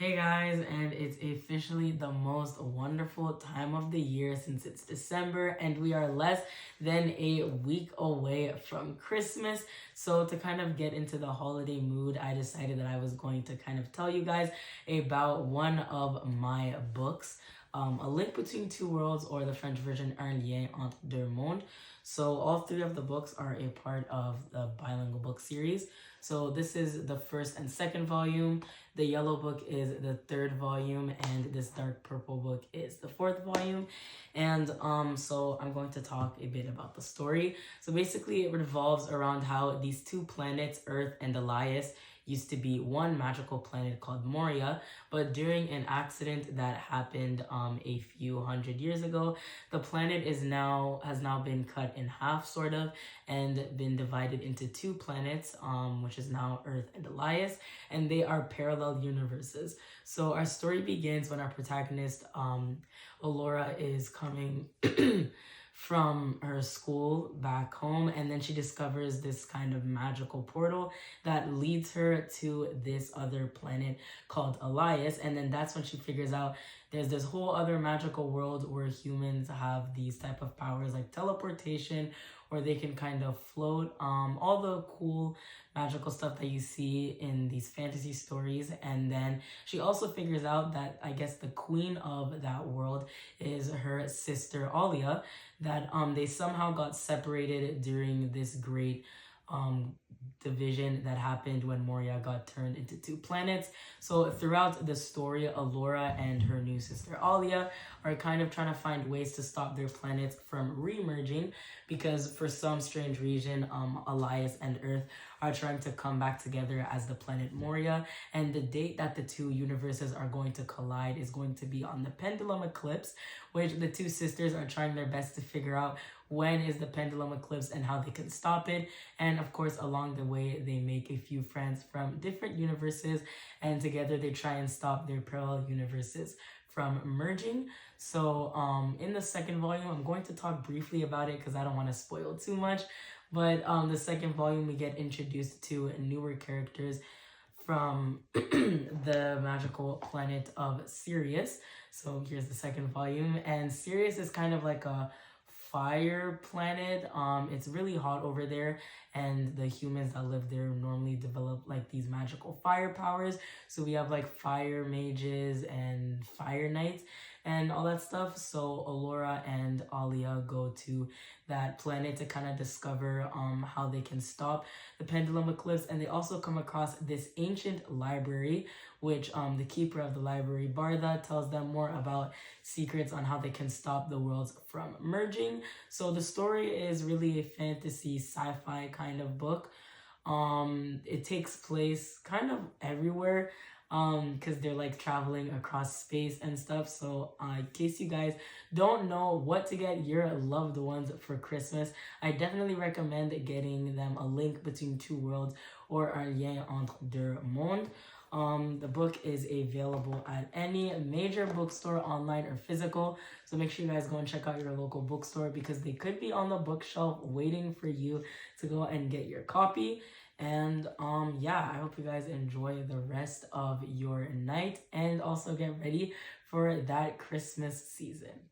Hey guys, and it's officially the most wonderful time of the year since it's December and we are less than a week away from Christmas. So to kind of get into the holiday mood, I decided that I was going to kind of tell you guys about one of my books. A Link Between Two Worlds, or the French version Un Lien Entre Deux Mondes. So all three of the books are a part of the bilingual book series. So this is the first and second volume. The yellow book is the third volume, and this dark purple book is the fourth volume. And so I'm going to talk a bit about the story. So basically it revolves around how these two planets, Earth and Elias, used to be one magical planet called Moria, but during an accident that happened a few hundred years ago, the planet has now been cut in half, sort of, and been divided into two planets, which is now Earth and Elias, and they are parallel universes. So our story begins when our protagonist, Alora, is coming from her school back home, and then she discovers this kind of magical portal that leads her to this other planet called Elias. And then that's when she figures out there's this whole other magical world where humans have these type of powers like teleportation, or they can kind of float, all the cool magical stuff that you see in these fantasy stories. And then she also figures out that I guess the queen of that world is her sister Alia, that they somehow got separated during this great division that happened when Moria got turned into two planets. So throughout the story, Alora and her new sister Alia are kind of trying to find ways to stop their planets from remerging, because for some strange reason, Elias and Earth are trying to come back together as the planet Moria. And the date that the two universes are going to collide is going to be on the pendulum eclipse, which the two sisters are trying their best to figure out when is the pendulum eclipse and how they can stop it. And of course, along the way, they make a few friends from different universes, and together they try and stop their parallel universes from merging. So in the second volume, I'm going to talk briefly about it because I don't want to spoil too much. But the second volume, we get introduced to newer characters from the magical planet of Sirius. So here's the second volume, and Sirius is kind of like a fire planet. It's really hot over there, and the humans that live there normally develop like these magical fire powers. So we have like fire mages and fire knights and all that stuff. So Alora and Alia go to that planet to kind of discover how they can stop the pendulum eclipse. And they also come across this ancient library, which the keeper of the library, Barda, tells them more about secrets on how they can stop the worlds from merging. So the story is really a fantasy sci-fi kind of book. It takes place kind of everywhere, because they're like traveling across space and stuff. So in case you guys don't know what to get your loved ones for Christmas, I definitely recommend getting them A Link Between Two Worlds, or Un Lien Entre Deux Mondes. The book is available at any major bookstore, online or physical. So make sure you guys go and check out your local bookstore, because they could be on the bookshelf waiting for you to go and get your copy. And yeah, I hope you guys enjoy the rest of your night, and also get ready for that Christmas season.